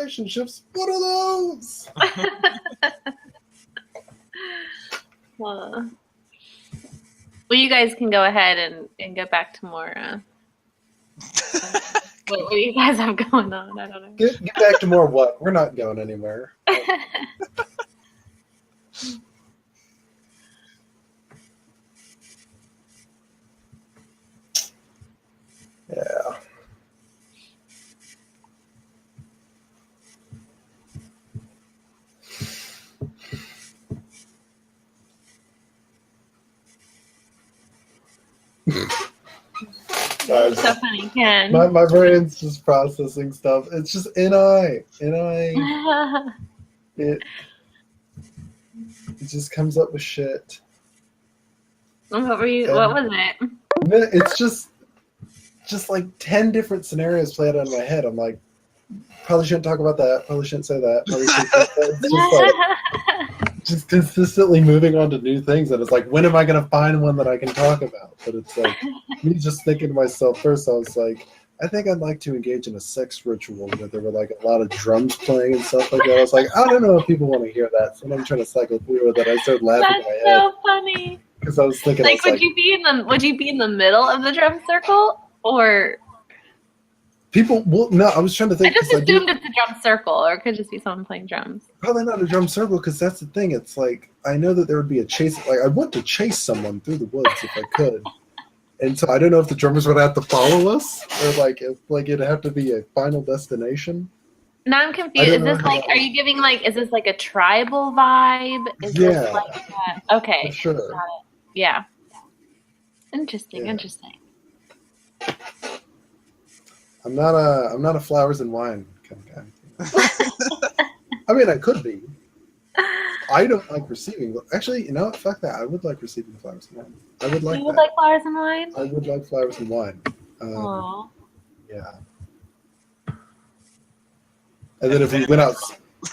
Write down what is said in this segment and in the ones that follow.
relationships. What are those? Well, you guys can go ahead and go back to more. What do you guys have going on? I don't know. Get back to more what? We're not going anywhere. Yeah. So funny, Ken. My brain's just processing stuff. It's just NI. It just comes up with shit. What was it? It's just like 10 different scenarios played out in my head. I'm like, probably shouldn't talk about that. Probably shouldn't say that. Probably shouldn't say that. It's just like just consistently moving on to new things. And it's like, when am I going to find one that I can talk about? But it's like, me just thinking to myself first, I was like, I think I'd like to engage in a sex ritual where there were like a lot of drums playing and stuff like that. I was like, I don't know if people want to hear that. So I'm trying to cycle through it. That I started laughing in my head. That's so funny. Because I was thinking, like, would you be in the middle of the drum circle, or people? Well, no, I was trying to think. I just assumed it's a drum circle, or it could just be someone playing drums. Probably not a drum circle, because that's the thing. It's like, I know that there would be a chase. Like, I want to chase someone through the woods if I could, and so I don't know if the drummers would have to follow us, or like if it'd have to be a final destination. Now I'm confused. Is this like? Are you giving like? Is this like a tribal vibe? Is this like okay? For sure. Got it. Yeah. Interesting. Interesting. I'm not a flowers and wine kind of guy. I mean, I could be. I don't like receiving. Actually, you know what? Fuck that. I would like receiving flowers and wine. I would like. You would like flowers and wine? I would like flowers and wine. Aww. Yeah. And then if we went out,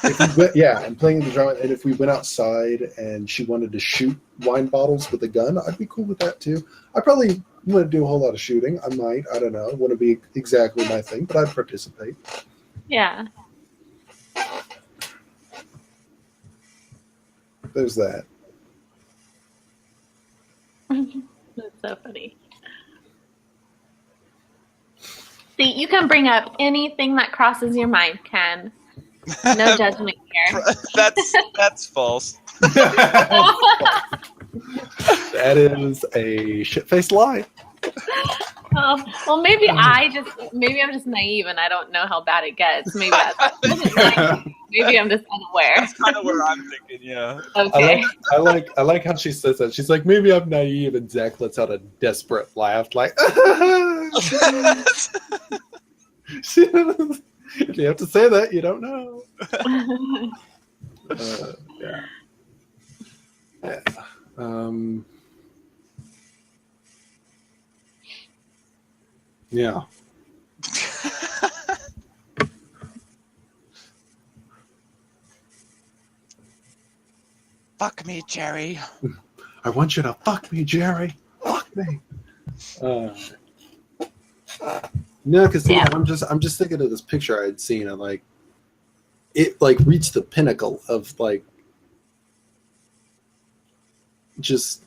I'm playing the drum. And if we went outside and she wanted to shoot wine bottles with a gun, I'd be cool with that too. I probably wouldn't do a whole lot of shooting. I might. I don't know. It wouldn't be exactly my thing, but I'd participate. Yeah. There's that. That's so funny. See, you can bring up anything that crosses your mind, Ken. No judgment here. That's false. That is a shit-faced lie. Oh, well, maybe I'm just naive and I don't know how bad it gets. Maybe maybe I'm just unaware. That's kind of where I'm thinking. Yeah. Okay. I like how she says that. She's like, maybe I'm naive, and Zach lets out a desperate laugh, like. If you have to say that, you don't know. Yeah. Yeah. Yeah. Fuck me, Jerry. I want you to fuck me, Jerry. Fuck me. No, because I'm just thinking of this picture I had seen, and like it like reached the pinnacle of like just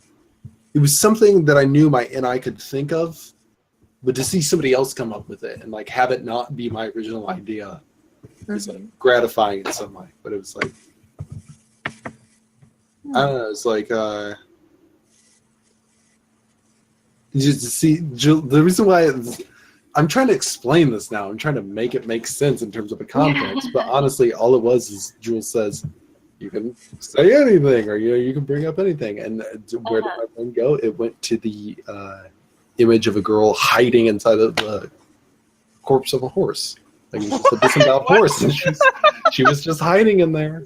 it was something that I knew my NI could think of, but to see somebody else come up with it and like have it not be my original idea is like gratifying in some way. But it was like I don't know, it's like just to see the reason why I'm trying to explain this now. I'm trying to make it make sense in terms of a context. But honestly, all it was is Jules says, you can say anything, or you can bring up anything. And where did my brain go? It went to the image of a girl hiding inside of the corpse of a horse. Like it was just a disemboweled horse, and she was just hiding in there,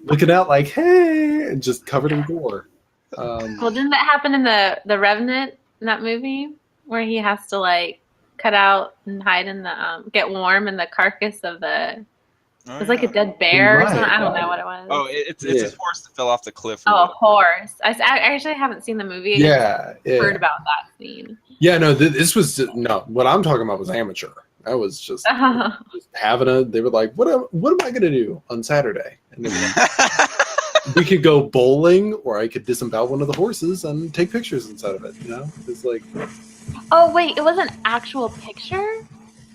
looking out like, hey, and just covered in gore. Well, didn't that happen in the Revenant in that movie? Where he has to like cut out and hide in the get warm in the carcass of the. It's like a dead bear or something. I don't know what it was. Oh, it's a horse that fell off the cliff. Oh, a horse! I actually haven't seen the movie. I heard about that scene. Yeah, no, this was no. What I'm talking about was amateur. I was just having they were like, what am I going to do on Saturday? And they were like, we could go bowling, or I could disembowel one of the horses and take pictures inside of it, you know? It's like... Oh, wait, it was an actual picture?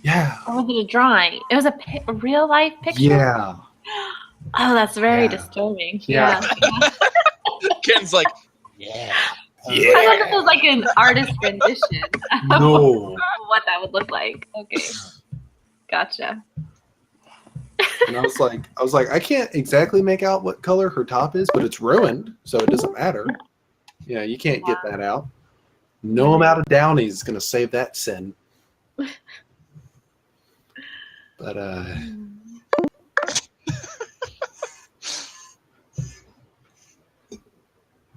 Yeah. Or was it a drawing? It was a real life picture? Yeah. Oh, that's very disturbing. Yeah. Ken's like, yeah. I thought this was like an artist rendition. No. What that would look like. Okay. Gotcha. And I was like, I can't exactly make out what color her top is, but it's ruined, so it doesn't matter. Yeah, you can't get that out. No amount of Downy is going to save that sin. But,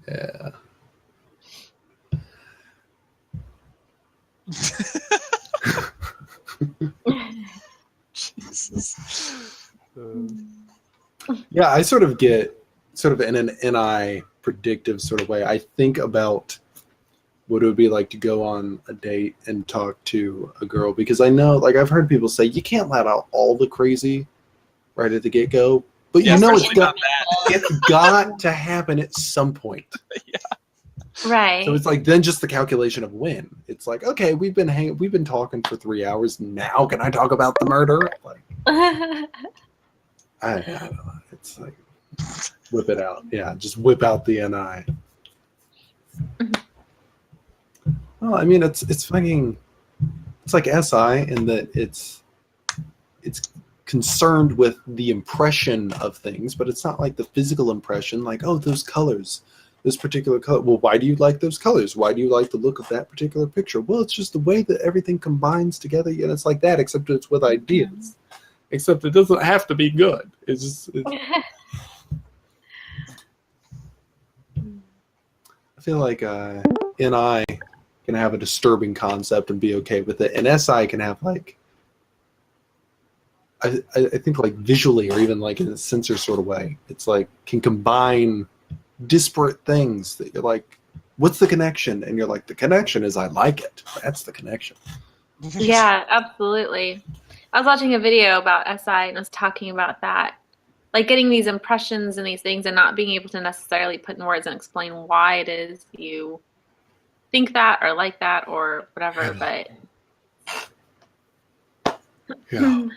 yeah. Jesus. Yeah, I sort of get in an NI predictive sort of way. I think about what it would be like to go on a date and talk to a girl, because I know, like, I've heard people say you can't let out all the crazy right at the get-go, but you know it's got to happen at some point. Yeah. Right. So it's like then just the calculation of when. It's like, okay, we've been talking for 3 hours. Now can I talk about the murder? Like, I don't know. It's like whip it out. Yeah, just whip out the NI. Well, I mean, it's fucking. It's like SI in that it's concerned with the impression of things, but it's not like the physical impression. Like, oh, those colors. This particular color. Well, why do you like those colors? Why do you like the look of that particular picture? Well, it's just the way that everything combines together, and it's like that, except it's with ideas. Except it doesn't have to be good. It's just... I feel like NI can have a disturbing concept and be okay with it, and SI can have, like... I think, like, visually, or even, like, in a sensor sort of way, it's like, can combine... disparate things that you're like, what's the connection? And you're like, the connection is I like it. That's the connection. Yeah, absolutely. I was watching a video about SI and I was talking about that. Like getting these impressions and these things and not being able to necessarily put in words and explain why it is you think that or like that or whatever, but yeah.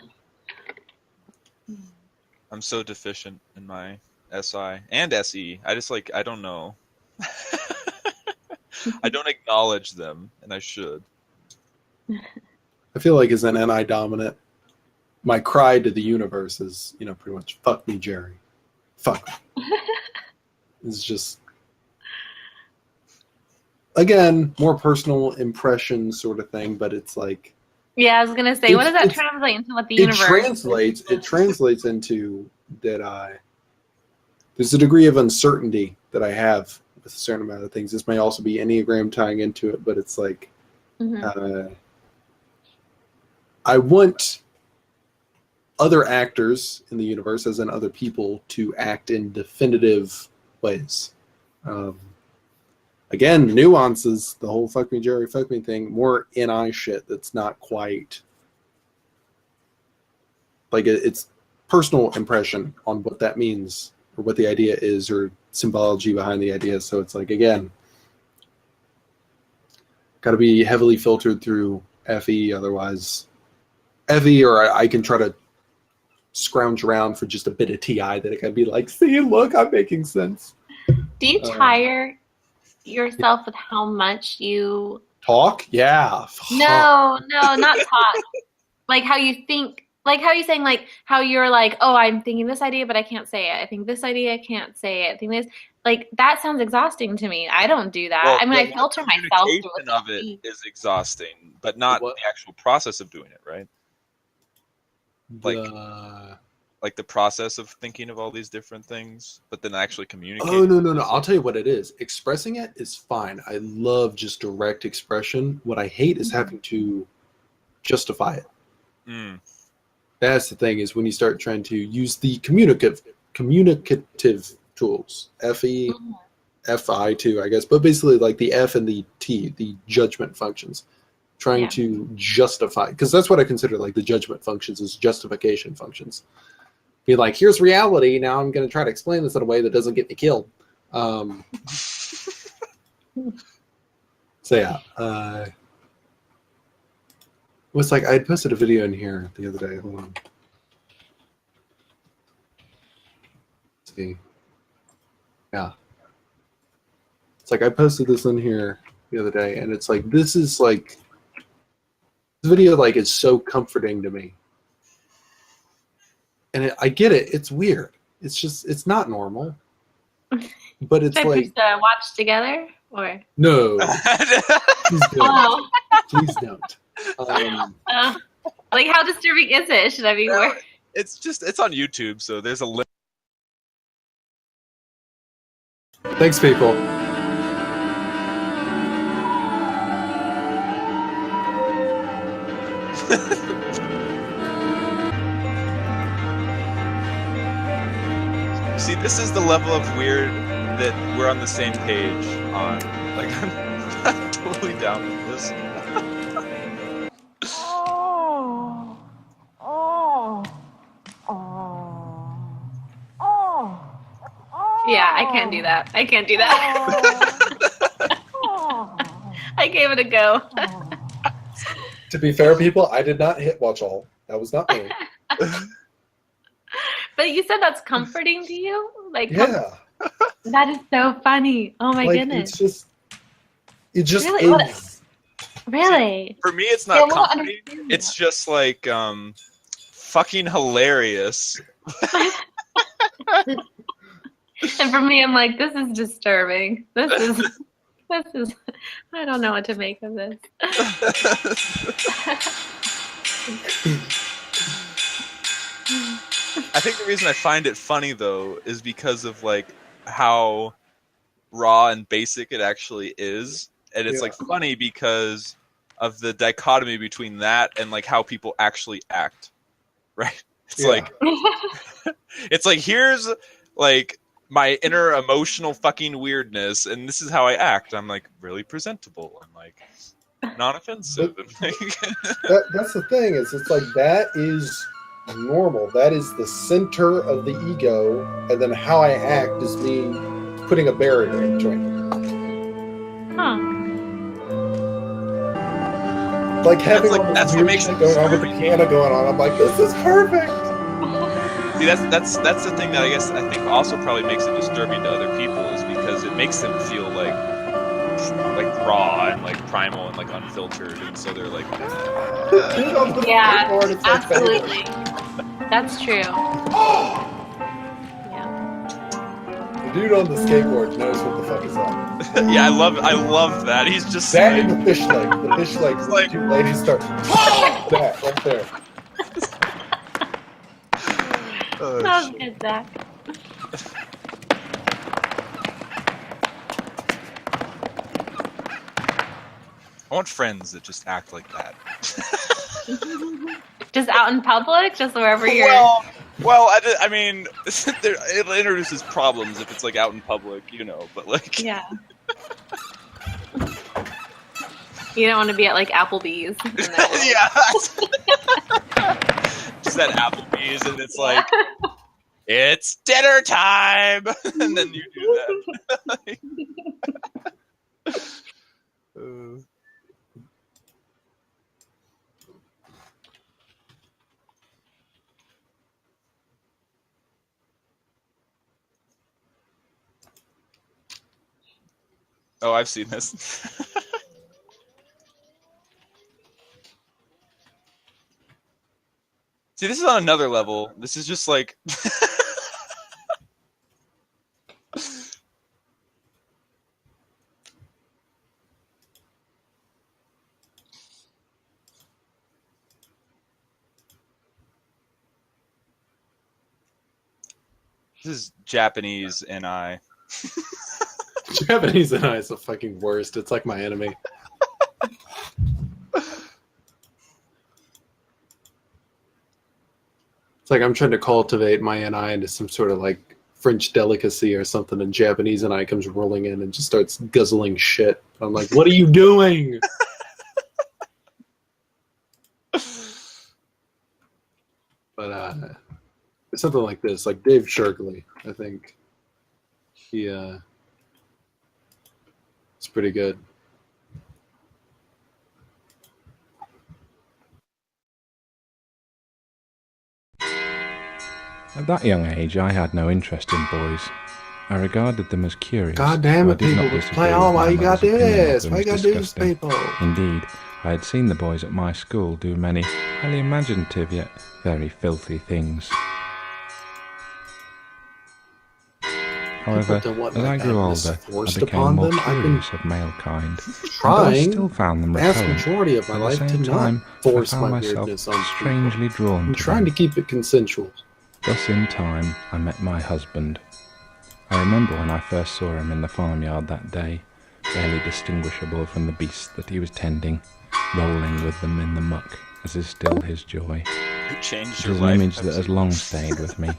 I'm so deficient in my SI and SE. I just I don't know. I don't acknowledge them, and I should. I feel like as an NI dominant, my cry to the universe is, pretty much, fuck me, Jerry. Fuck me. It's just, again, more personal impression sort of thing, but it's like... Yeah, I was going to say, what does that translate into what the universe... It translates into that there's a degree of uncertainty that I have with a certain amount of things. This may also be Enneagram tying into it, but it's like, I want other actors in the universe, as in other people, to act in definitive ways. Again, nuances, the whole fuck me, Jerry, fuck me thing, more NI shit that's not quite, like, it's personal impression on what that means, or what the idea is, or symbology behind the idea. So it's like, again, got to be heavily filtered through FE, otherwise FE, or I can try to scrounge around for just a bit of TI that it can be like, see, look, I'm making sense. Do you tire yourself with how much you talk? Yeah. No, not talk. Like how you think. Like how you're saying, like how you're like, oh, I'm thinking this idea, but I can't say it. I think this idea, I can't say it. I think this, like that sounds exhausting to me. I don't do that. Well, I mean, I filter myself. Communication of it is exhausting, but not the actual process of doing it, right? Like the process of thinking of all these different things, but then actually communicating. Oh, no. I'll tell you what it is. Expressing it is fine. I love just direct expression. What I hate is having to justify it. That's the thing, is when you start trying to use the communicative tools, FE, FI too, I guess, but basically like the F and the T, the judgment functions. trying to justify, because that's what I consider like the judgment functions is justification functions. Be like, here's reality. Now I'm going to try to explain this in a way that doesn't get me killed. So yeah, it was like I had posted a video in here the other day. Hold on. Let's see. Yeah. It's like I posted this in here the other day, and it's like this is like this video like is so comforting to me. And I get it. It's weird. It's just it's not normal. But it's Should I like push the watch together or no. Please don't. oh. Please don't. Like how disturbing is it? Should I be No, more? it's on YouTube, so there's a link. Thanks, people. See, this is the level of weird that we're on the same page on. Like, I'm totally down with this. Yeah, I can't do that. I can't do that. I gave it a go. To be fair, people, I did not hit watch all. That was not me. But you said that's comforting to you? Like Yeah. that is so funny. Oh my Like goodness. it just Really? What- is. Really? For me, it's Yeah, not I don't comedy. understand It's that. just like fucking hilarious. And for me, I'm like, this is disturbing. This is I don't know what to make of this. I think the reason I find it funny though is because of like how raw and basic it actually is, and it's Yeah. like funny because of the dichotomy between that and like how people actually act, right? It's Yeah. like it's like here's like my inner emotional fucking weirdness, and this is how I act. I'm like really presentable and like non-offensive. And, like, That's the thing, is it's like that is normal. That is the center of the ego, and then how I act is me putting a barrier in between. Huh. Like having like- all this that's what weird makes shit it going on with the disturbing. piano going on. I'm like, this is perfect. See, that's the thing that I think also probably makes it disturbing to other people is because it makes them feel like raw and like primal and like unfiltered, and so they're like, Dude on the Yeah, skateboard, it's like absolutely. That's true. Yeah. the dude on the skateboard knows what the fuck is up. yeah, I love that. He's just That like, and the fish leg. The fish legs, Like- the two ladies start. That right there. oh, That was shit. good, Zach. I want friends that just act like that. Just out in public, just wherever you're. I mean, it introduces problems if it's like out in public, you know. But like, Yeah. You don't want to be at like Applebee's. And then- yeah, just at Applebee's, and it's like, it's dinner time, and then you do that. Oh, I've seen this. See, this is on another level. This is just like this is Japanese and I. Japanese and I is the fucking worst. It's like my enemy. It's like I'm trying to cultivate my NI into some sort of like French delicacy or something, and Japanese NI comes rolling in and just starts guzzling shit. I'm like, what are you doing? something like this, like Dave Shirkley. I think he it's pretty good. At that young age, I had no interest in boys. I regarded them as curious. God damn though I it, did not people! disagree Play with on! my Why you got mother's opinion of this? them Why you as got this, disgusting. people? Indeed, I had seen the boys at my school do many highly imaginative yet very filthy things. However, don't want as I that grew madness older, I forced became upon more them. I've been curious of male kind. Though I trying still found them the vast repellent. majority of my At the life to same time, not force I found my myself weirdness on people. strangely drawn I'm to trying them. to keep it consensual. Thus in time, I met my husband. I remember when I first saw him in the farmyard that day, barely distinguishable from the beasts that he was tending, rolling with them in the muck, as is still his joy. It changed It your is an life. image that has long stayed with me.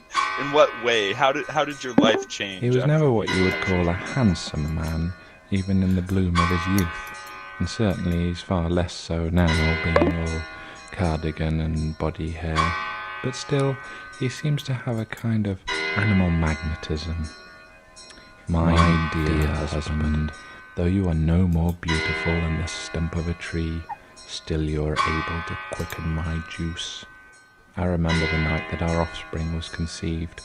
In what way? How did your life change? He was after never what you you would met call him? a handsome man, even in the bloom of his youth, and certainly he's far less so now, being all cardigan and body hair. But still, he seems to have a kind of animal magnetism. My dear husband, though you are no more beautiful than the stump of a tree, still you are able to quicken my juice. I remember the night that our offspring was conceived.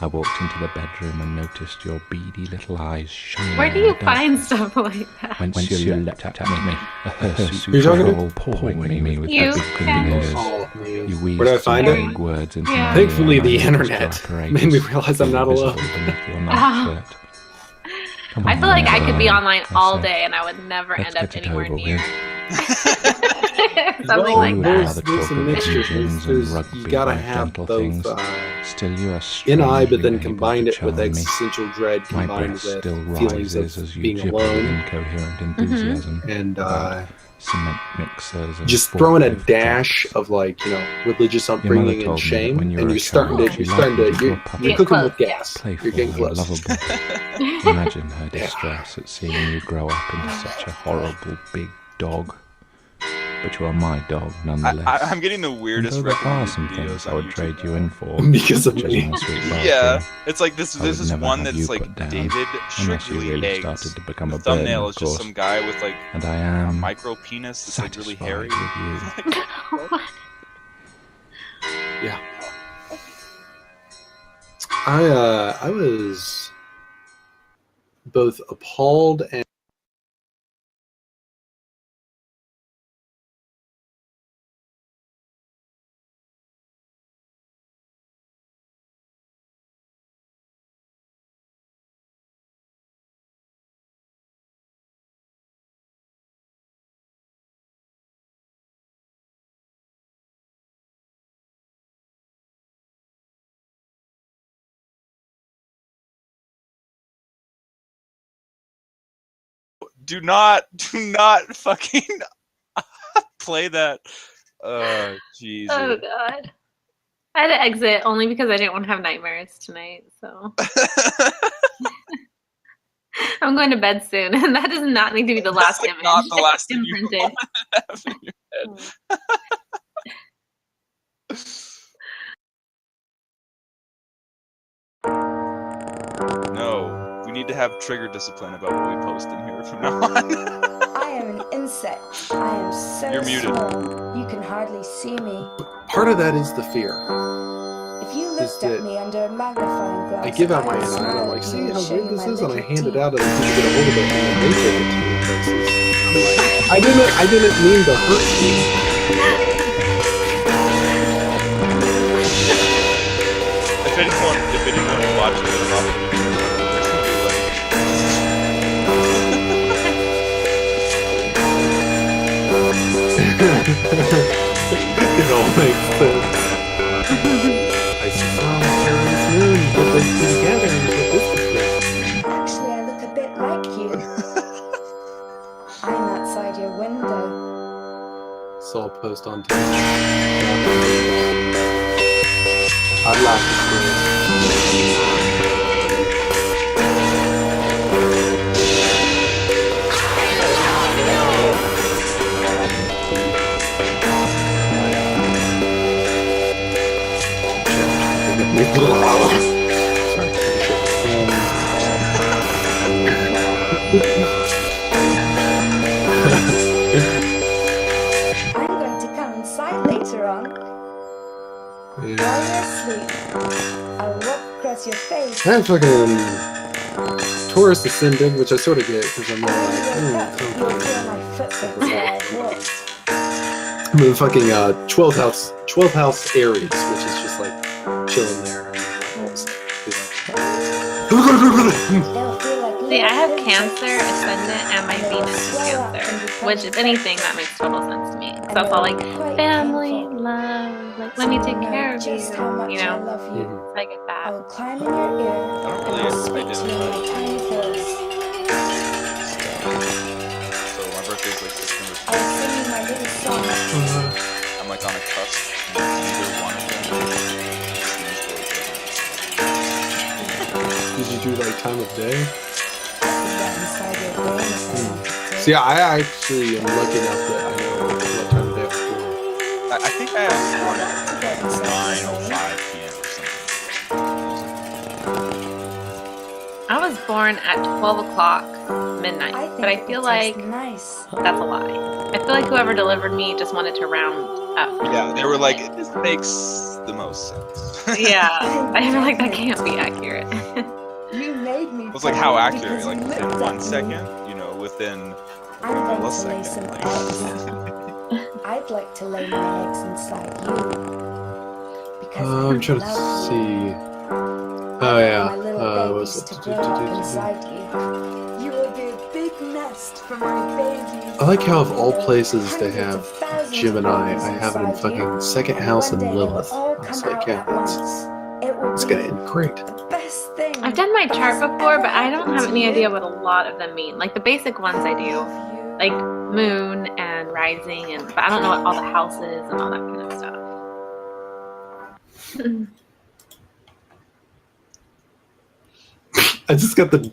I walked into the bedroom and noticed your beady little eyes shining. Where do in you the find dark. stuff like that? Whence you leapt at me, a hirsute Who you talking to? roll pouring me with You? big Yeah. fingers. Oh, man. You wheezed Where did I find some it? vague words into Yeah. my Thankfully, ear, the and I used to internet apparatus made me realize I'm not visible alone. beneath your Oh. nightshirt. Come I on, feel like I now, could be darling, online I all said. day and I would never Let's end up get it anywhere over near with. something like there's- that. Rather there's a talk of mixture. engines There's, and rugby you gotta like have gentle both things. Still, you are in eye, strangely but then able combine to it with charm me. existential dread My combined breath with still feelings rises of as you being gibber with alone incoherent enthusiasm and about cement mixers and just throwing a forklift dash trucks. of like religious Your mother upbringing and told me that shame, when you and were a you're starting child, to she you're starting to likened you you're, to a puppet. you're Get cooking close, with gas. Playful You're getting and close. lovable. Imagine her distress at seeing you grow up into such a horrible big dog. But you are my dog nonetheless. I'm getting the And weirdest though there are recommended some videos things I on would YouTube trade you now. in for, Because of such as me. my sweet Yeah, barking, it's like this. I This would is never one have that's you like put down, David unless you Shrigley really eggs. started to become The a burden, thumbnail of is just course. some guy with like And I a am micro penis that's like really satisfied hairy. with you. Yeah. I was both appalled and Do not fucking play that. Jesus. Oh god. I had to exit only because I didn't want to have nightmares tonight, so I'm going to bed soon, and that does not need to be the last That's image. not the last thing you imprinted. have in your head. No, we need to have trigger discipline about what we post in here from now on. I am an insect. I am so You're muted. small, you can hardly see me. part of that is the fear. If you Is looked that at me under a magnifying glass, I give out my would hand and smile I'm like, at see you how and show big you this my is, and I little hand it teeth. out and people get a hold of it and then they take it to me places. I'm like, I didn't mean to hurt you. If anyone watching this off of the It all makes sense. I saw Paris Moon put those two together and put this together. Actually, I look a bit like you. I'm outside your window. Saw a post on TikTok. I'd like to see it. I'm going to come inside later on. While you're asleep, I'll walk across your face. I have fucking Taurus Ascendant, which I sort of get because I'm And all when you wake like, up, you'll feel my footprints where I've walked. I'm in fucking 12th house Aries, which is just like chilling there. They'll feel like See, I have little Cancer, insects. Ascendant, and my And they'll Venus is swell up and Cancer. become Which, if anything, that makes total sense to me. So And it's all they'll like be quite family, painful. love, like So let me you take know care of you. just how much You I know, love you. Mhm. so I get that. I'll climb in your ear I don't and really I'll speak to you in my tiny voice. So my birthday's like September I'll sing you my little song. I'm like on a cusp. Neither one of them. Did you do like time of day? I could get inside your brain if I wanted to. See, I actually am lucky enough that I know what time of day I was born. I think I was born I'd like to get inside your brain. 9:05 p.m. or something. I was born at 12 o'clock midnight, I think but I it feel would like taste nice. that's a lie. I feel like whoever delivered me just wanted to round up. Yeah, they were like, this makes the most sense. Yeah, I feel like that can't be accurate. You made me. It was like how proud accurate, because like you in looked 1 at me. second, you know, within I'm going to lay millisecond. some Like, eggs. I'd like to lay my eggs inside you. Because I'm I trying to love you. see. I Oh want yeah. my little What babies was to it? grow up inside you. You will be a big nest for my babies. I like how of all There are places they hundreds have of thousands of Gemini. babies I have it in inside you, fucking second and house one and day they will Lilith. all I was come like, out yeah, at once. It will it's be gonna end great. the best thing. I've done my chart that's before, ever but I don't happened have to any you. idea what a lot of them mean. Like the basic ones I do, Love you. like moon and rising, and but I don't know what all the houses and all that kind of stuff. I just got the.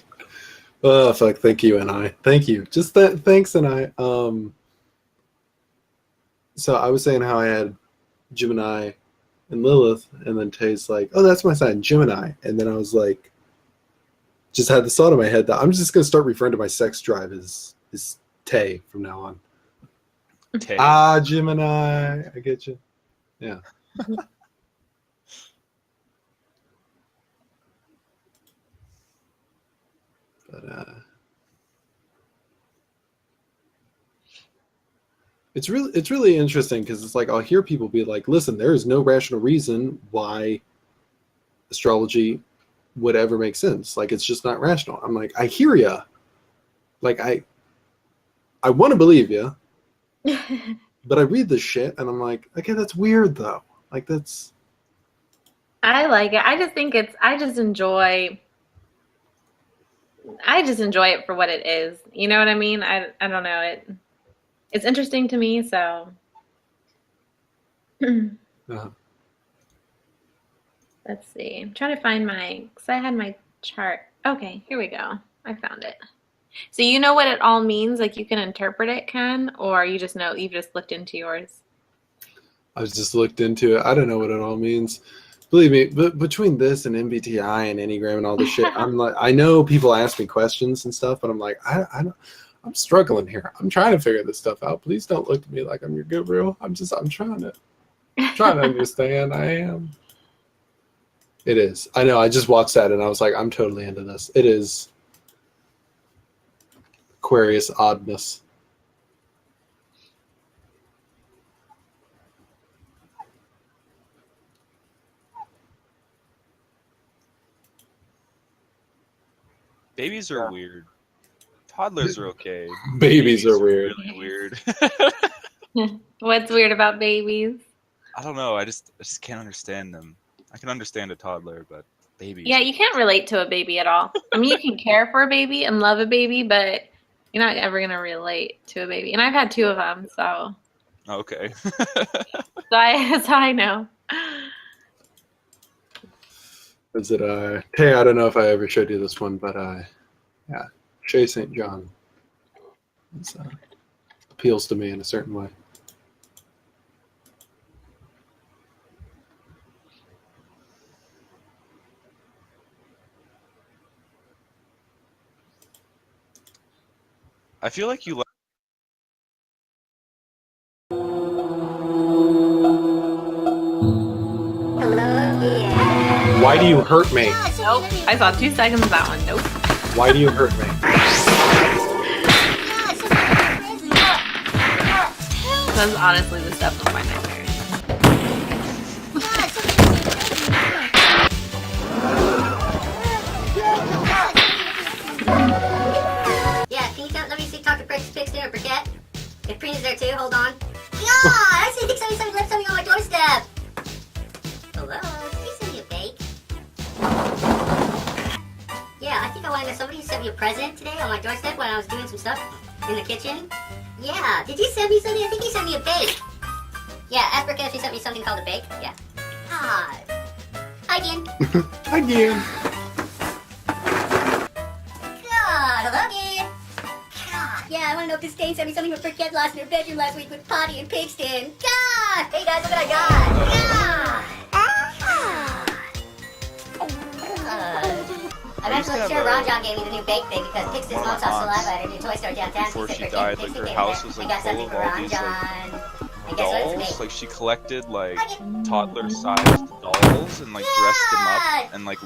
Oh fuck! Thank you, and thank you. Just that. Thanks, and So I was saying how I had Gemini and Lilith, and then Tay's like, "Oh, that's my sign, Gemini," and then I was like, just had this thought in my head that I'm just gonna start referring to my sex drive as Tay from now on. Tay. Ah, Gemini, I get you. Yeah. But it's really interesting because it's like I'll hear people be like, "Listen, there is no rational reason why astrology would ever make sense. Like it's just not rational." I'm like, I hear ya. Like I want to believe you, but I read this shit and I'm like, okay, that's weird though. Like that's. I like it. I just think I just enjoy it for what it is. You know what I mean? I don't know. It's interesting to me, so. Uh-huh. Let's see. I'm trying to find because I had my chart. Okay, here we go. I found it. So you know what it all means? Like you can interpret it, Ken, or you just know, you've just looked into yours? I just looked into it. I don't know what it all means. Believe me, but between this and MBTI and Enneagram and all this shit, I'm like, I know people ask me questions and stuff, but I'm like, I'm struggling here. I'm trying to figure this stuff out. Please don't look at me like I'm your guru. I'm trying to understand. I am. It is. I know. I just watched that and I was like, I'm totally into this. It is Aquarius oddness. Babies are weird. Toddlers are okay. Babies are weird. Really weird. What's weird about babies? I don't know. I just can't understand them. I can understand a toddler, but babies. Yeah, you can't relate to a baby at all. I mean, you can care for a baby and love a baby, but you're not ever going to relate to a baby. And I've had 2 of them, so. Okay. That's how I know. Is it hey, I don't know if I ever showed you this one, but yeah, Shay St. John. It appeals to me in a certain way. I feel like you. Why do you hurt me? Nope. I saw 2 seconds of that one. Nope. Why do you hurt me? That's honestly the stuff of my nightmares. Yeah, can you let me see talk to Pixie or Briquette? If Preen's there too, hold on. Yeah, I actually think somebody left something on my doorstep. Hello, can you send me a bake? Yeah, I think I wanted somebody sent me a present today on my doorstep when I was doing some stuff in the kitchen. Yeah, did you send me something? I think you sent me a bake. Yeah, ask Briquette if she sent me something called a bake. Yeah. Ah. Hi, Dean. Again. God, hello, Dean. God, yeah, I want to know if this stain sent me something when Briquette lost in her bedroom last week with Potty and Pigskin. God! Hey, guys, look what I got. I'm actually sure Ron John gave me the new bake thing because Pigskin's mom saw saliva at her new toy store downtown. Before she died, like her house was like full of all these like dolls. Like she collected like toddler-sized dolls and like dressed them up and like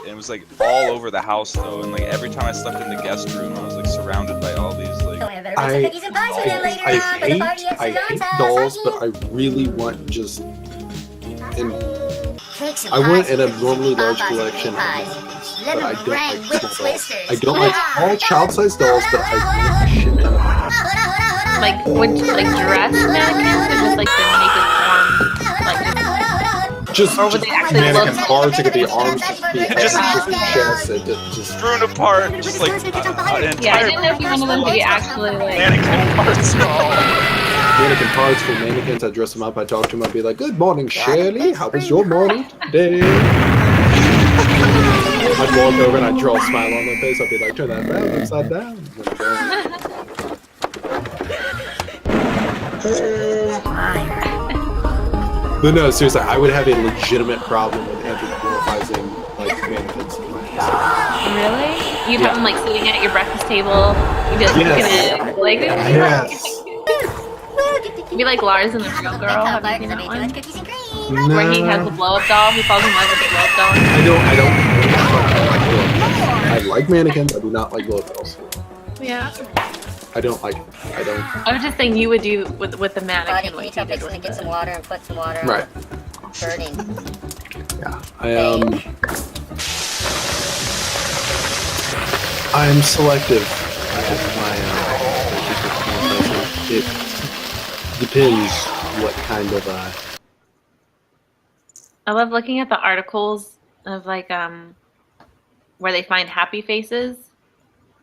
it was like all over the house though. And like every time I slept in the guest room, I was like surrounded by all these like. I hate dolls, but I really want just. I want an abnormally large collection of dolls, but I don't like small dolls. I don't like all child-sized dolls, but I want a shit ton of them. Like, would you like dress mannequins or just like the naked form? Like, Just or would they actually mannequin look- parts, it could be arms, it could be head, Just- it could be chest, it just. Strewn apart, just like an yeah, I entire didn't know if you wanted them to be actually like. mannequin parts. Mannequin parts for mannequins, I dress them up, I talk to them, I'd be like, good morning, Shirley, how was your morning today? I'd walk over and I'd draw a smile on their face, I'd be like, turn that round, upside down. But no, seriously, I would have a legitimate problem with anthropomorphizing like mannequins. Really? You'd have them like sitting at your breakfast table. You'd be like looking at it, like. Yes. You'd be like Lars in The Real Girl. Have you seen that one? No, Where he has the blow-up doll. He falls in love with the blow-up doll. I like mannequins. I do not like blow dolls. Yeah. I don't like. I don't. I was just saying you would do with the Buddy, mannequin can what you you tell did Pixie to with get some the. water and put some water on? Right. It's burning. Yeah. I'm selective. With my. It depends what kind of. I love looking at the articles of like where they find happy faces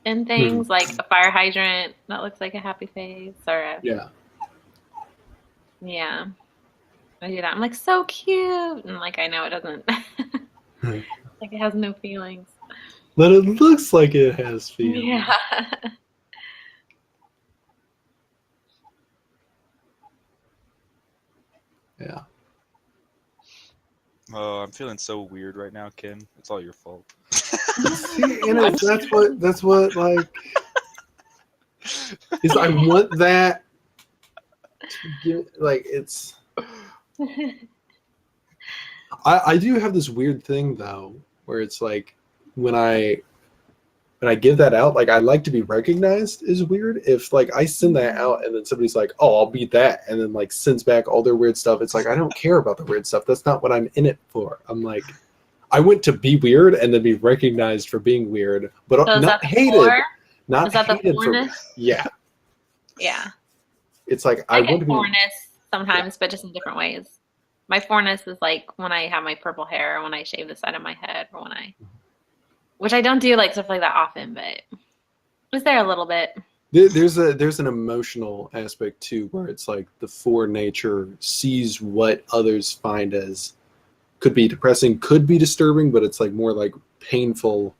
in things, like a fire hydrant that looks like a happy face, or a, Yeah. yeah. I do that. I'm like, so cute, and like I know it doesn't, like it has no feelings. But it looks like it has feelings. Yeah. Yeah. Oh, I'm feeling so weird right now, Ken. It's all your fault. See, and that's what like is I want that to get like it's I do have this weird thing though where it's like when I give that out, like I like to be recognized is weird. If like I send that out and then somebody's like, oh, I'll be that, and then like sends back all their weird stuff, it's like I don't care about the weird stuff. That's not what I'm in it for. I'm like, I went to be weird and then be recognized for being weird, but So is not that the hated. four? Not Is that the hated for fourness? yeah. Yeah. It's like I I want get to be fourness sometimes, but just in different ways. My fourness is like when I have my purple hair, or when I shave the side of my head, or when I, which I don't do like stuff like that often, but was there a little bit. there's an emotional aspect too where it's like the four nature sees what others find as could be depressing, could be disturbing, but it's like more like painful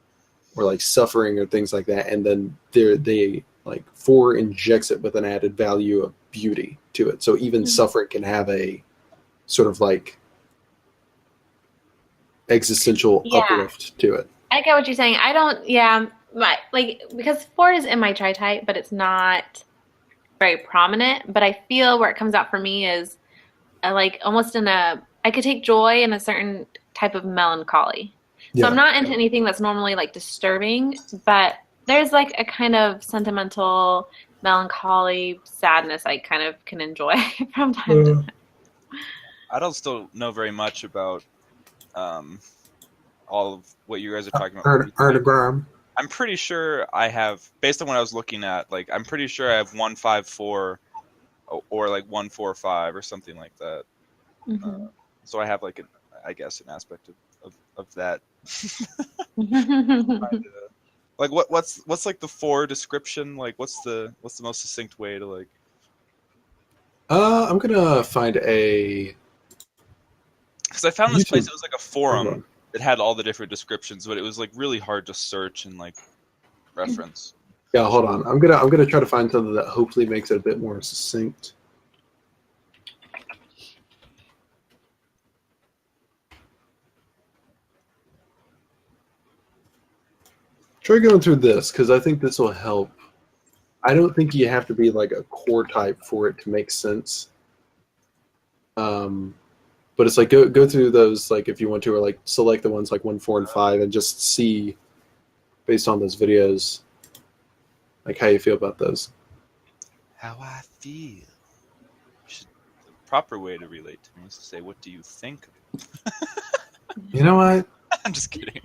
or like suffering or things like that, and then they like four injects it with an added value of beauty to it, so even suffering can have a sort of like existential Yeah. uplift to it. I get what you're saying. I don't, yeah, like because Ford is in my tri-type, but it's not very prominent. But I feel where it comes out for me is like almost I could take joy in a certain type of melancholy. So I'm not into anything that's normally like disturbing, but there's like a kind of sentimental, melancholy sadness I kind of can enjoy from time to time. I don't still know very much about all of what you guys are talking about. Artagram. I'm pretty sure I have, based on what I was looking at, like I'm pretty sure I have 154 or like 145 or something like that. Mm-hmm. So I have like I guess an aspect of that. Like what's like the 4 description? Like what's the most succinct way to like? I'm gonna find a. Because I found this place. It was like a forum that had all the different descriptions, but it was like really hard to search and like reference. Yeah, hold on. I'm gonna try to find something that hopefully makes it a bit more succinct. Try going through this because I think this will help. I don't think you have to be like a core type for it to make sense. But it's like go through those like if you want to, or like select the ones like 1, 4, and 5, and just see based on those videos like how you feel about those. How I feel. The proper way to relate to me is to say, "What do you think?" You know what? I'm just kidding.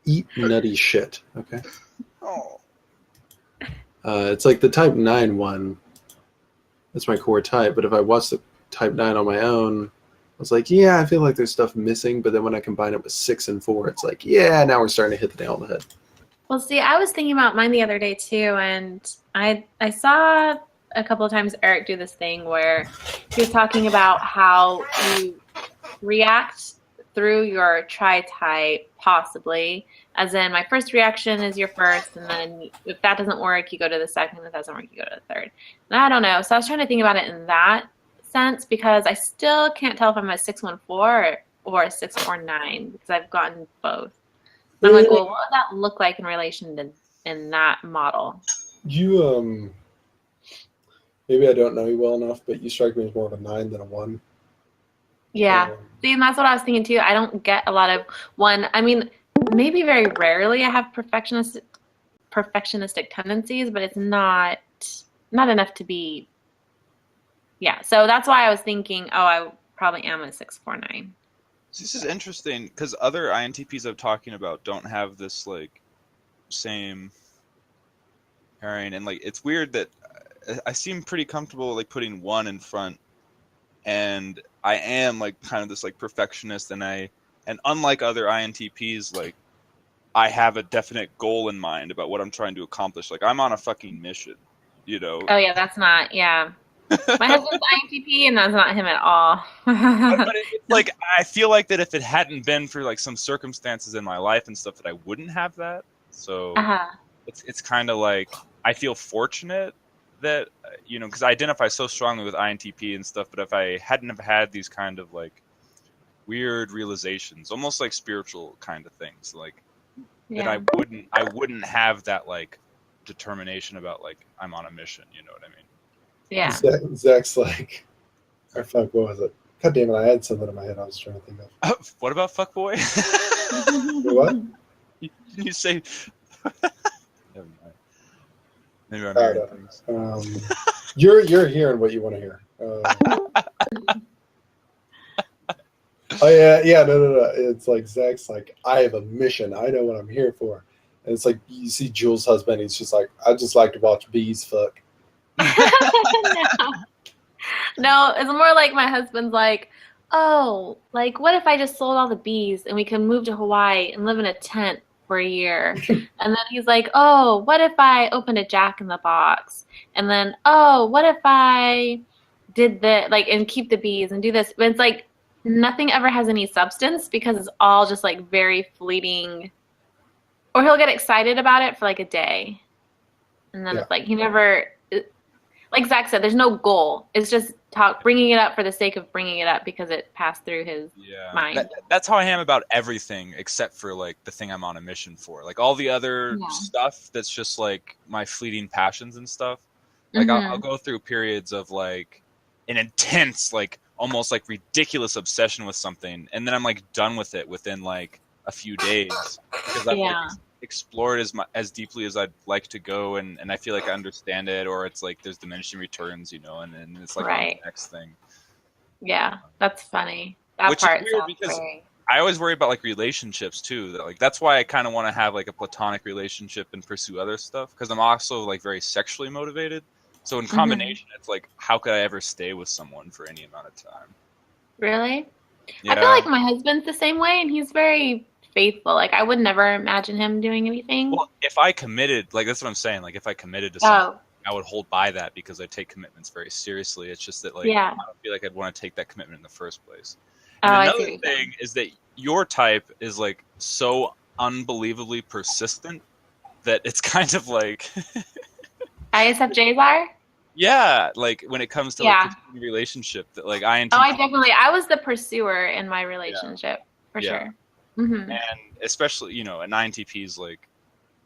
Eat nutty shit. Okay. Oh. It's like the type 9 one. That's my core type. But if I watch the type 9 on my own, I was like, yeah, I feel like there's stuff missing. But then when I combine it with 6 and 4, it's like, yeah, now we're starting to hit the nail on the head. Well, see, I was thinking about mine the other day too, and I saw a couple of times Eric do this thing where he was talking about how you react through your tri-type, possibly. As in, my first reaction is your first, and then if that doesn't work, you go to the second. If that doesn't work, you go to the third. And I don't know. So I was trying to think about it in that sense because I still can't tell if I'm a 614 or a 649 because I've gotten both. I'm like, well, what would that look like in relation to in that model? You maybe I don't know you well enough, but you strike me as more of a 9 than a 1. Yeah. See, and that's what I was thinking too. I don't get a lot of 1. I mean, maybe very rarely I have perfectionistic tendencies, but it's not enough to be. Yeah. So that's why I was thinking, oh, I probably am a 649. This is interesting because other INTPs I'm talking about don't have this like same pairing, and like it's weird that I seem pretty comfortable like putting 1 in front, and I am like kind of this like perfectionist, and unlike other INTPs, like I have a definite goal in mind about what I'm trying to accomplish. Like I'm on a fucking mission, you know. Oh yeah, that's not My husband's INTP, and that's not him at all. but like I feel like that if it hadn't been for like some circumstances in my life and stuff, that I wouldn't have that. So it's kind of like I feel fortunate that because I identify so strongly with INTP and stuff. But if I hadn't have had these kind of like weird realizations, almost like spiritual kind of things, like that I wouldn't have that like determination about like I'm on a mission. You know what I mean? Yeah. Zach's like, or fuck, what was it? God damn it, I had something in my head I was trying to think of. What about fuckboy? What? You say... Never mind. Maybe I'm hearing things. You're hearing what you want to hear. Oh yeah, no. It's like Zach's like, I have a mission. I know what I'm here for. And it's like you see Jules' husband. He's just like, I just like to watch bees fuck. No, it's more like my husband's like, oh, like what if I just sold all the bees and we can move to Hawaii and live in a tent for a year? And then he's like, oh, what if I opened a Jack in the Box? And then, oh, what if I did that, like, and keep the bees and do this? But it's like nothing ever has any substance because it's all just like very fleeting. Or he'll get excited about it for like a day, and then it's like he never. like Zach said, there's no goal. It's just bringing it up for the sake of bringing it up because it passed through his mind. That's how I am about everything except for like the thing I'm on a mission for. Like all the other stuff that's just like my fleeting passions and stuff. Like I'll go through periods of like an intense, like almost like ridiculous obsession with something, and then I'm like done with it within like a few days because I've like, explored as deeply as I'd like to go, and I feel like I understand it, or it's like there's diminishing returns, you know, and then it's like the next thing. Yeah, that's funny. That Which part is weird because I always worry about like relationships too. That, like that's why I kind of want to have like a platonic relationship and pursue other stuff because I'm also like very sexually motivated. So in combination, it's like how could I ever stay with someone for any amount of time? Really? Yeah. I feel like my husband's the same way, and he's very faithful. Like I would never imagine him doing anything. Well, if I committed, like that's what I'm saying. Like if I committed to something, I would hold by that because I take commitments very seriously. It's just that like I don't feel like I'd want to take that commitment in the first place. And another thing is that your type is like so unbelievably persistent that it's kind of like ISFJs are? Yeah, like when it comes to like the relationship that like I was the pursuer in my relationship for sure. Mm-hmm. And especially, you know, an INTPs like,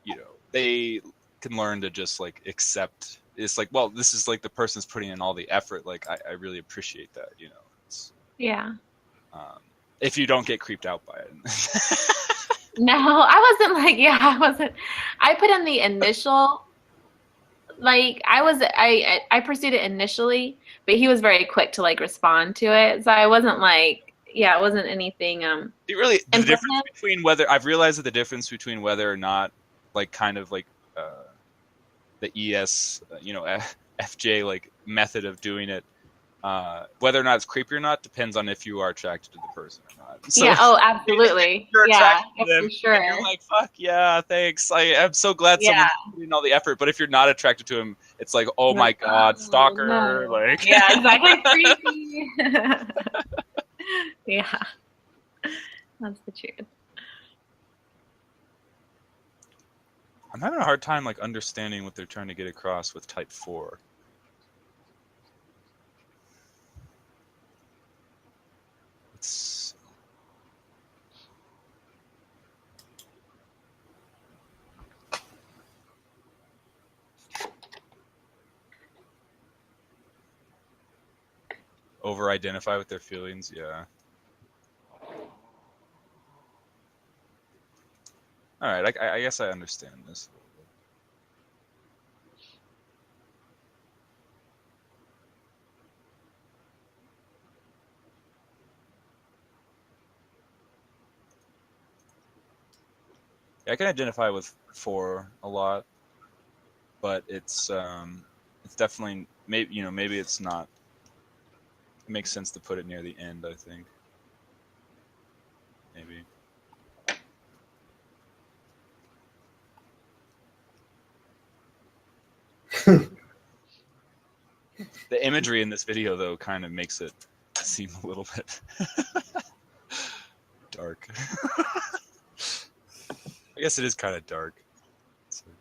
you know, they can learn to just like accept. It's like, well, this is like the person's putting in all the effort. Like, I really appreciate that, you know. It's, if you don't get creeped out by it. No, I wasn't like, I wasn't. I put in the initial. Like I pursued it initially, but he was very quick to like respond to it. So I wasn't like, it wasn't anything. The difference between whether I've realized that the difference between whether or not like kind of like the ES, you know, FJ like method of doing it, whether or not it's creepy or not depends on if you are attracted to the person or not. So, absolutely. For sure. And you're like, fuck yeah, thanks. I'm so glad someone's putting in all the effort. But if you're not attracted to him, it's like, oh my god, stalker. No. Like, yeah, exactly. Creepy. Yeah, that's the truth. I'm having a hard time like understanding what they're trying to get across with type 4. Over-identify with their feelings, yeah. All right, I guess I understand this. Yeah, I can identify with 4 a lot, but it's definitely maybe it's not. It makes sense to put it near the end, I think. Maybe. The imagery in this video, though, kind of makes it seem a little bit dark. I guess it is kind of dark. It's like...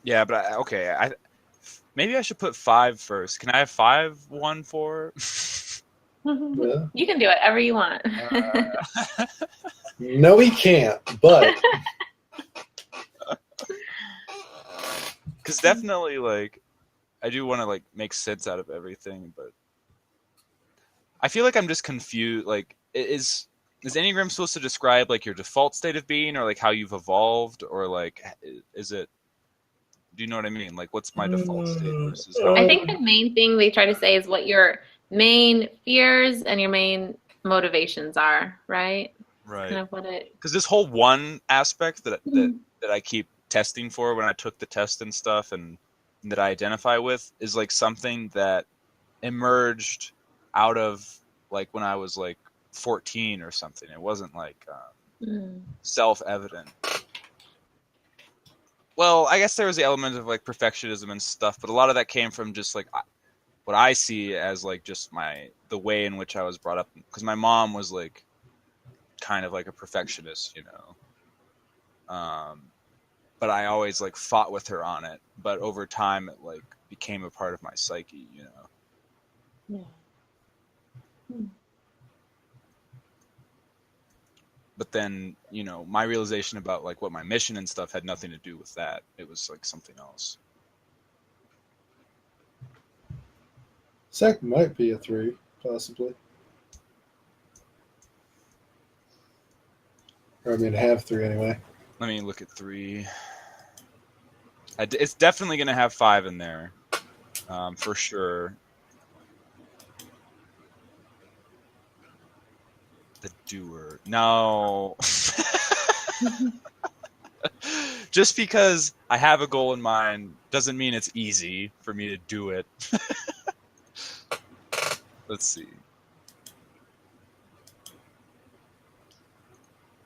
Yeah, but okay. Maybe I should put 5 first. Can I have 5, 1, 4? Yeah. You can do whatever you want. No, he can't. But because definitely, like, I do want to like make sense out of everything, but I feel like I'm just confused. Like, is Enneagram supposed to describe like your default state of being, or like how you've evolved, or like is it? Do you know what I mean? Like, what's my default state versus? I think the main thing they try to say is what your main fears and your main motivations are, right? Right. Kind of what it. Because this whole one aspect that I keep testing for when I took the test and stuff, and that I identify with, is like something that emerged out of like when I was like 14 or something. It wasn't like self-evident. Well, I guess there was the element of like perfectionism and stuff, but a lot of that came from just like what I see as like just the way in which I was brought up, because my mom was like kind of like a perfectionist, you know. But I always like fought with her on it. But over time, it like became a part of my psyche, you know. Yeah. But then, you know, my realization about like what my mission and stuff had nothing to do with that. It was like something else. Sec might be a 3, possibly. Or I mean, have 3 anyway. Let me look at 3. It's definitely going to have 5 in there, for sure. The doer. No. Just because I have a goal in mind doesn't mean it's easy for me to do it. Let's see.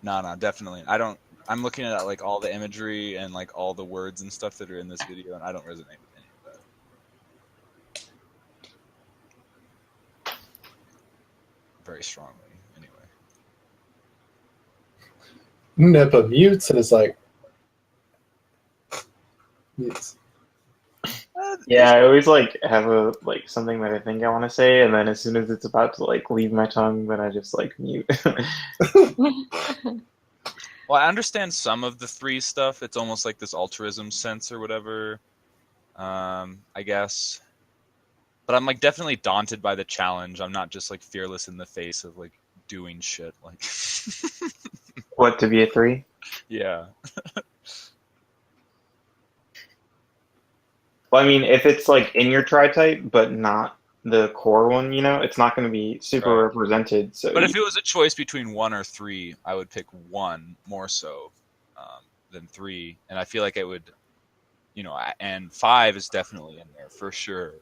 No, definitely. I'm looking at like all the imagery and like all the words and stuff that are in this video, and I don't resonate with any of that. Very strongly, anyway. Nepa mutes and is like, mutes. Yeah, I always like have a like something that I think I want to say, and then as soon as it's about to like leave my tongue, then I just like mute. Well, I understand some of the 3 stuff. It's almost like this altruism sense or whatever, I guess. But I'm like definitely daunted by the challenge. I'm not just like fearless in the face of like doing shit. Like, What, to be a 3? yeah. Well, I mean, if it's like in your tri-type, but not the core one, you know, it's not going to be super Right. represented. So, But if it was a choice between 1 or 3, I would pick 1 more so than 3. And I feel like it would, you know, and 5 is definitely in there for sure.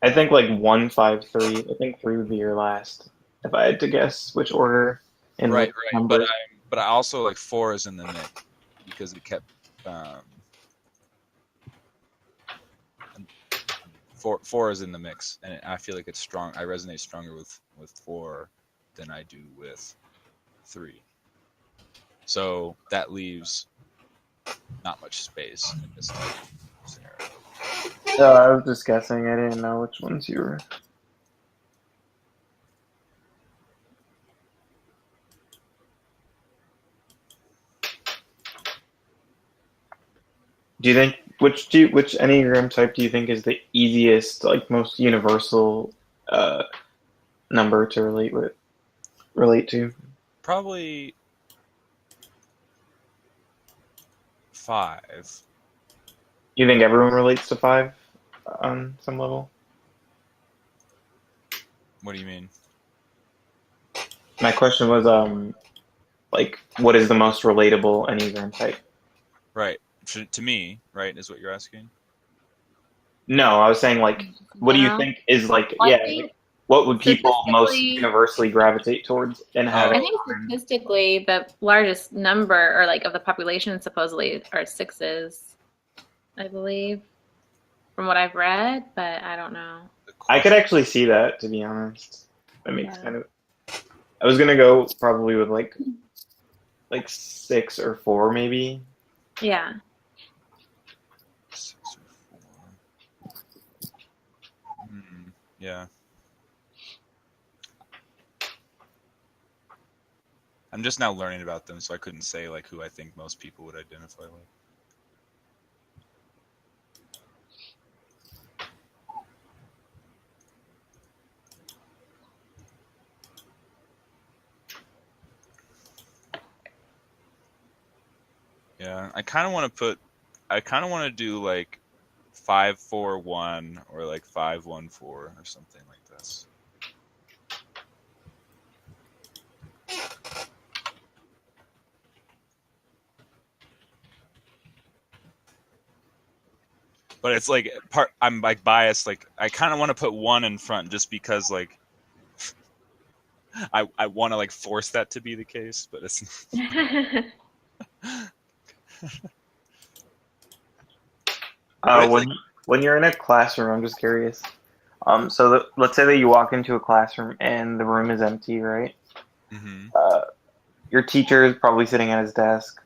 I think like 1, 5, 3. I think 3 would be your last, if I had to guess which order. In Right. number. But I also like 4 is in the mix because it kept. 4 is in the mix, and I feel like it's strong. I resonate stronger with 4 than I do with 3. So that leaves not much space in this type of scenario. I was just guessing. I didn't know which ones you were. Do you think which Enneagram type do you think is the easiest, like most universal number to relate to? Probably 5. You think everyone relates to 5 on some level? What do you mean? My question was, like, what is the most relatable Enneagram type? Right. To me, right, is what you're asking? No, I was saying, like, what do you think is, like, Well, I yeah, think like, what would people most statistically- universally gravitate towards and have? I think statistically, the largest number, or like of the population, supposedly are 6s, I believe, from what I've read. But I don't know. I could actually see that, to be honest. That makes Yeah. kind of. I was gonna go probably with like 6 or 4, maybe. Yeah. 6 or 4. Yeah. I'm just now learning about them, so I couldn't say like who I think most people would identify with. Yeah, I kind of want to do like 5-4-1 or like 5-1-4 or something like this. But it's like I'm like biased. Like I kind of want to put 1 in front just because like I want to like force that to be the case, but it's. When you're in a classroom, I'm just curious. Let's say that you walk into a classroom and the room is empty, right? Hmm. Your teacher is probably sitting at his desk,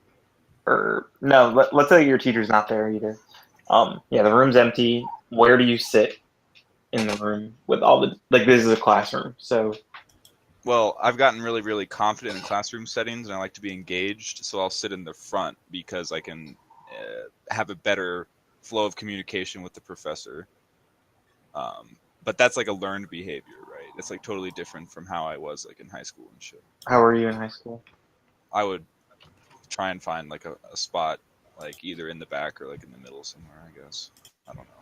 or no, let's say your teacher's not there either. Yeah, the room's empty. Where do you sit in the room with all the, like, this is a classroom, so Well, I've gotten really, really confident in classroom settings, and I like to be engaged. So I'll sit in the front because I can have a better flow of communication with the professor. But that's like a learned behavior, right? It's like totally different from how I was like in high school and shit. how are you in high school? I would try and find like a spot like either in the back or like in the middle somewhere, I guess. I don't know.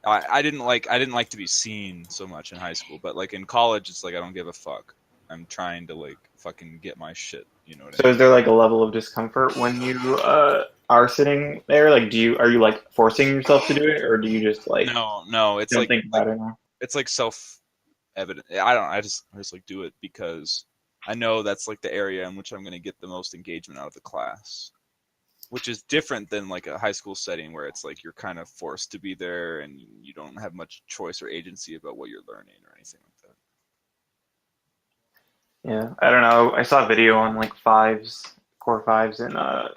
I didn't like to be seen so much in high school, but like in college it's like I don't give a fuck. I'm trying to like fucking get my shit, you know what I So mean? is there like a level of discomfort when you are sitting there? Like, are you like forcing yourself to do it, or do you just like No, it's don't like think about it now? it's like self evident. I just like do it because I know that's like the area in which I'm going to get the most engagement out of the class, which is different than like a high school setting where it's like you're kind of forced to be there and you don't have much choice or agency about what you're learning or anything like that. Yeah, I don't know. I saw a video on like core fives, and I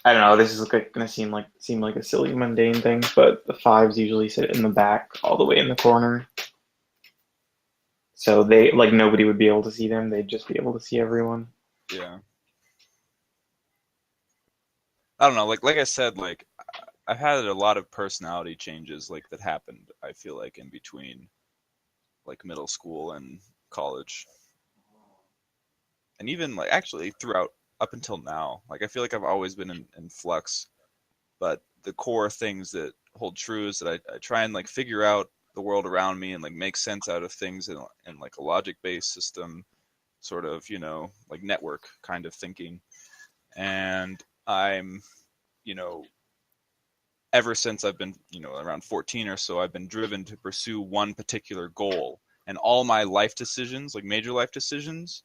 don't know. This is like gonna seem like a silly mundane thing, but the fives usually sit in the back, all the way in the corner. So they like nobody would be able to see them. They'd just be able to see everyone. Yeah. I don't know. Like I said, like I've had a lot of personality changes like that happened. I feel like in between like middle school and college, and even like actually throughout up until now. Like I feel like I've always been in flux, but the core things that hold true is that I try and like figure out the world around me and like make sense out of things in like a logic based system, sort of, you know, like network kind of thinking. And I'm, you know, ever since I've been, you know, around 14 or so, I've been driven to pursue one particular goal. And all my life decisions, like major life decisions,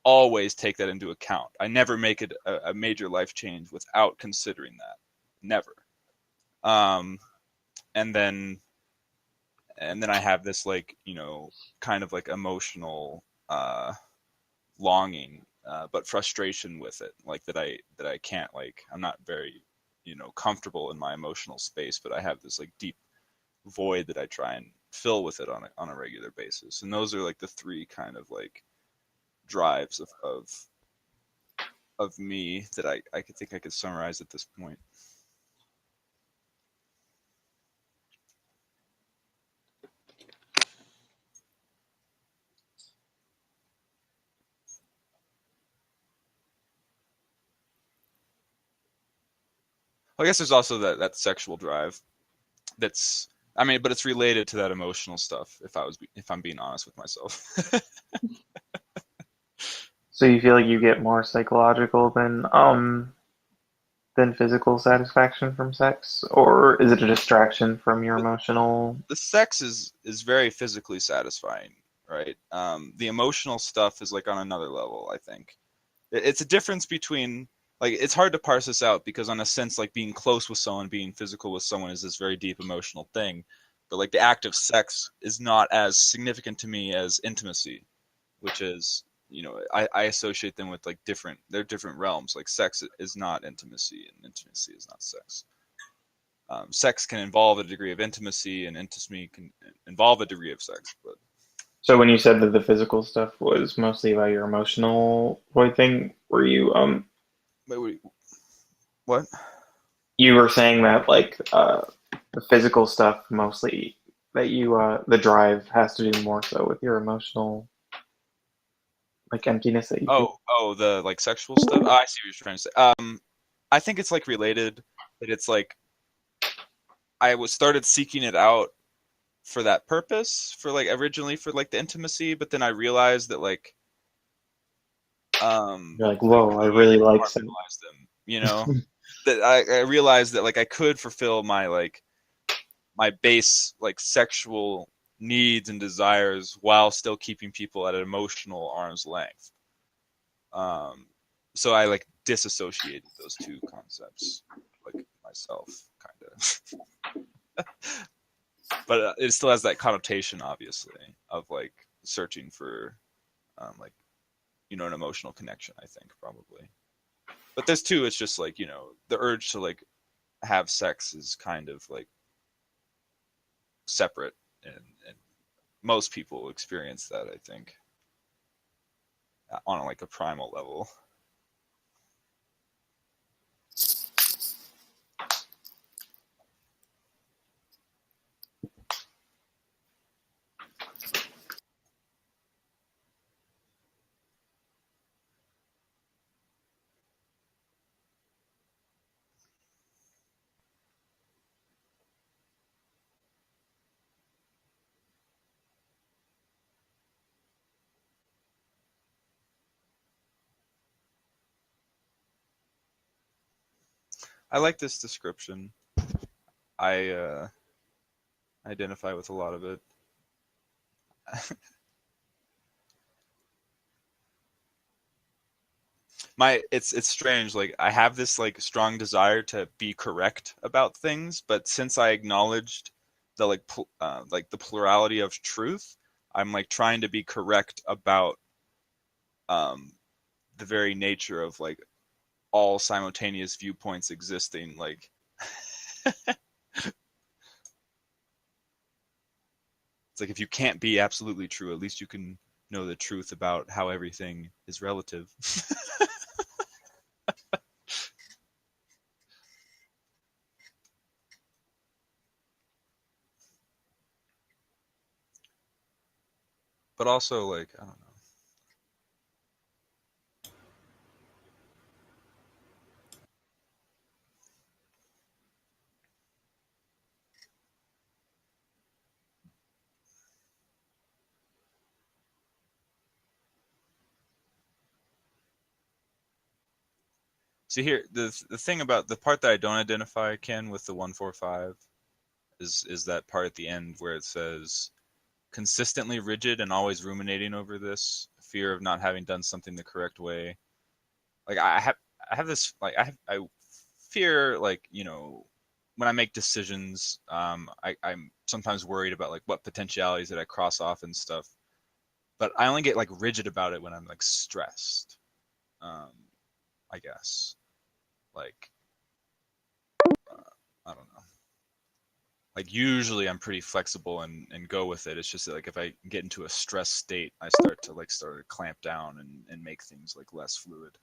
always take that into account. I never make it a major life change without considering that. Never. And then I have this like, you know, kind of like emotional longing, but frustration with it, like that I can't, like, I'm not very, you know, comfortable in my emotional space, but I have this like deep void that I try and fill with it on a regular basis. And those are like the three kind of like drives of me that I could think I could summarize at this point. I guess there's also that sexual drive that's, I mean, but it's related to that emotional stuff, if I'm being honest with myself. So you feel like you get more psychological than physical satisfaction from sex, or is it a distraction from your emotional? The sex is very physically satisfying, right? The emotional stuff is like on another level, I think. It's a difference between, like, it's hard to parse this out because on a sense, like being close with someone, being physical with someone is this very deep emotional thing. But like the act of sex is not as significant to me as intimacy, which is, you know, I associate them with like they're different realms. Like sex is not intimacy and intimacy is not sex. Sex can involve a degree of intimacy and intimacy can involve a degree of sex. But So when you said that the physical stuff was mostly about your emotional void thing, were you wait, what? you were saying that like the physical stuff mostly that you the drive has to do more so with your emotional like emptiness that you feel? Oh, the like sexual stuff. Oh, I see what you're trying to say. I think it's like related. That it's like I was started seeking it out for that purpose, for like originally for like the intimacy, but then I realized that like You're like, whoa, I really like sex. compartmentalize them, you know. That I realized that like I could fulfill my like my base like sexual needs and desires while still keeping people at an emotional arm's length. So I like disassociated those two concepts, like myself, kind of. but it still has that connotation, obviously, of like searching for, like, an emotional connection. I think probably. But there's two. It's just like the urge to like have sex is kind of like separate, and most people experience that. I think on like a primal level. I like this description. I identify with a lot of it. It's strange. Like I have this like strong desire to be correct about things, but since I acknowledged the like the plurality of truth, I'm like trying to be correct about the very nature of like all simultaneous viewpoints existing. Like it's like if you can't be absolutely true, at least you can know the truth about how everything is relative. But also like I don't know. See here, the thing about the part that I don't identify, Ken, with the 145 is that part at the end where it says consistently rigid and always ruminating over this fear of not having done something the correct way. Like I have this like I fear like when I make decisions, I'm sometimes worried about like what potentialities that I cross off and stuff. But I only get like rigid about it when I'm like stressed. I guess. Like, I don't know. Like usually I'm pretty flexible and go with it. It's just that, like if I get into a stress state, I start to clamp down and make things like less fluid.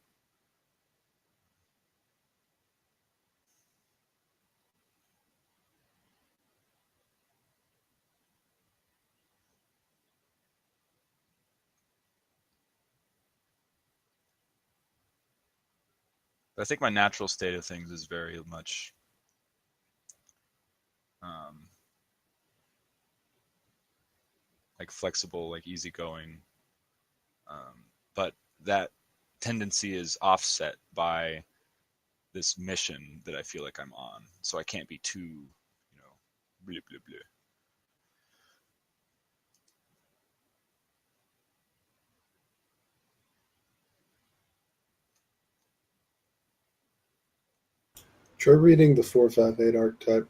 But I think my natural state of things is very much like flexible, like easygoing. But that tendency is offset by this mission that I feel like I'm on. So I can't be too, blah, blah, blah. Try reading the 458 archetype.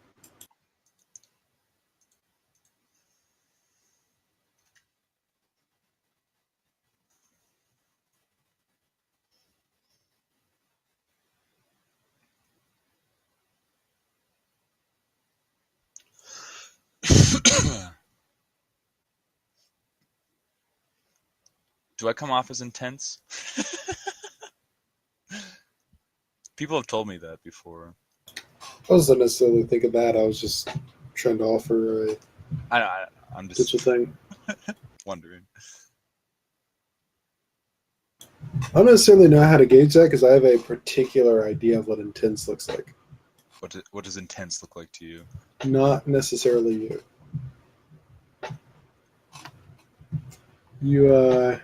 Do I come off as intense? People have told me that before. I wasn't necessarily thinking that. I was just trying to offer a I'm just thing. wondering. I don't necessarily know how to gauge that because I have a particular idea of what intense looks like. What does intense look like to you? Not necessarily you. You're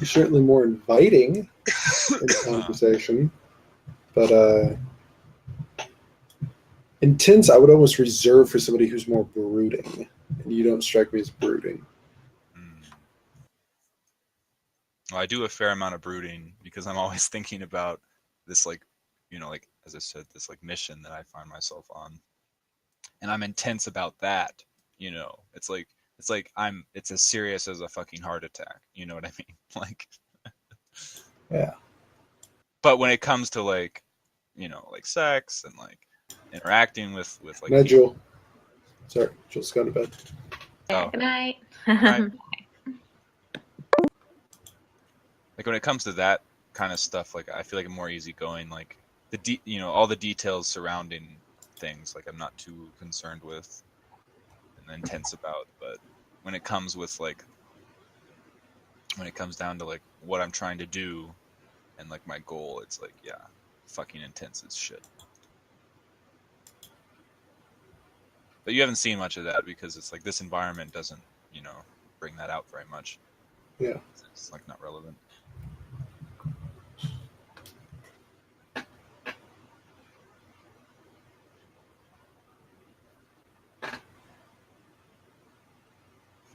certainly more inviting in conversation, but intense I would almost reserve for somebody who's more brooding, and you don't strike me as brooding. Well, I do a fair amount of brooding because I'm always thinking about this, like, like as I said, this like mission that I find myself on. and I'm intense about that. You know, it's like it's as serious as a fucking heart attack. You know what I mean? Like, Yeah. But when it comes to like, you know, like sex and like interacting with like. Night, Jewel. Sorry, Jewel's gone to bed. Yeah, good night. Right. Like when it comes to that kind of stuff, like I feel like I'm more easygoing. Like you know, all the details surrounding things, like I'm not too concerned with and intense about. But when it comes down to like what I'm trying to do and like my goal, it's like, yeah, fucking intense as shit. But you haven't seen much of that because it's like this environment doesn't, you know, bring that out very much. Yeah. It's like not relevant.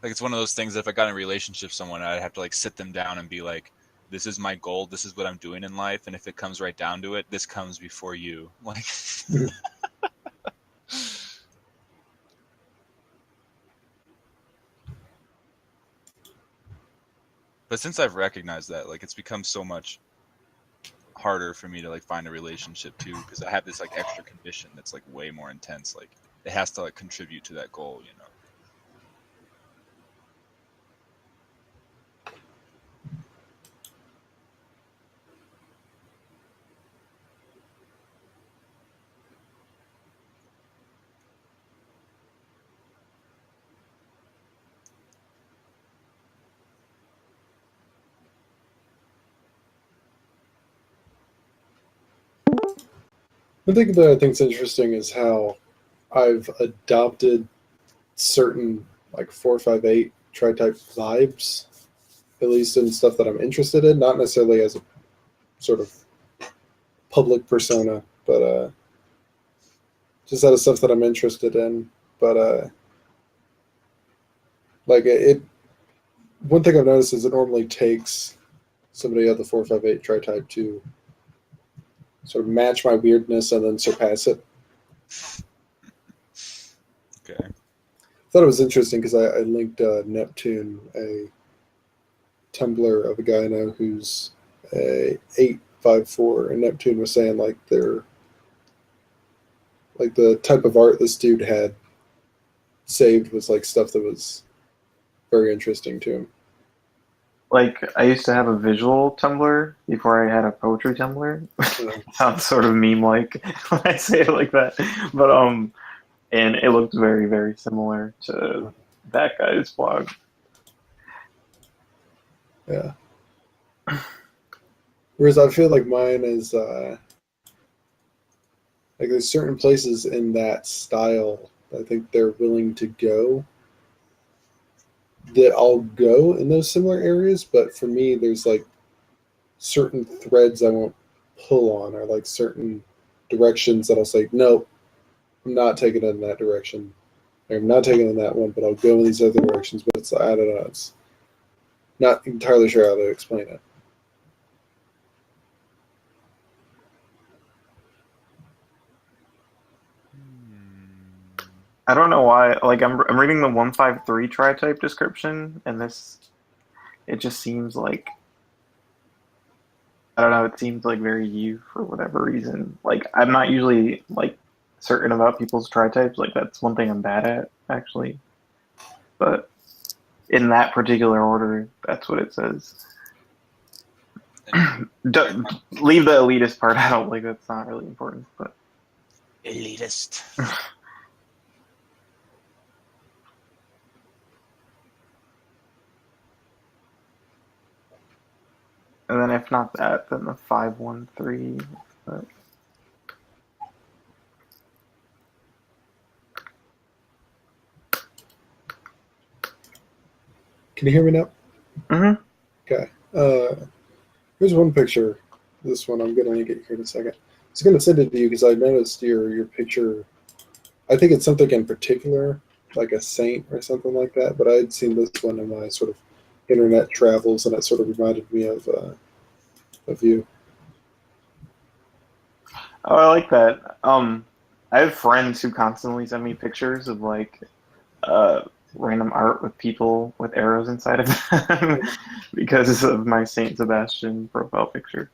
Like it's one of those things that if I got in a relationship with someone, I'd have to like sit them down and be like, this is my goal, this is what I'm doing in life, and if it comes right down to it, this comes before you. Like But since I've recognized that, like it's become so much harder for me to like find a relationship too, because I have this like extra condition that's like way more intense. Like it has to like contribute to that goal, you know. One thing that I think is interesting is how I've adopted certain like 458 tri-type vibes, at least in stuff that I'm interested in, not necessarily as a sort of public persona, but just out of stuff that I'm interested in. But like it, one thing I've noticed is it normally takes somebody of the 458 tri-type to sort of match my weirdness and then surpass it. Okay. I thought it was interesting because I linked Neptune, a Tumblr of a guy I know who's a 854, and Neptune was saying like they're like the type of art this dude had saved was like stuff that was very interesting to him. Like, I used to have a visual Tumblr before I had a poetry Tumblr. Sounds sort of meme-like when I say it like that. But, and it looked very, very similar to that guy's blog. Yeah. Whereas I feel like mine is, like there's certain places in that style I think they're willing to go that I'll go in those similar areas, but for me, there's like certain threads I won't pull on, or like certain directions that I'll say, nope, I'm not taking it in that direction. Or I'm not taking it in that one, but I'll go in these other directions. But it's, I don't know, it's not entirely sure how to explain it. I don't know why. Like, I'm reading the 153 tri-type description, and it just seems like, I don't know, it seems like very you for whatever reason. Like, I'm not usually like certain about people's tri-types. Like, that's one thing I'm bad at, actually. But in that particular order, that's what it says. Don't, leave the elitist part out. Like, that's not really important. But Elitist. And then if not that, then the 513. But... Can you hear me now? Mm-hmm. Okay. Here's one picture. This one I'm going to link it here in a second. I was going to send it to you because I noticed your picture. I think it's something in particular, like a saint or something like that, but I had seen this one in my sort of internet travels, and it sort of reminded me of you. Oh, I like that. I I have friends who constantly send me pictures of like random art with people with arrows inside of them because of my Saint Sebastian profile picture.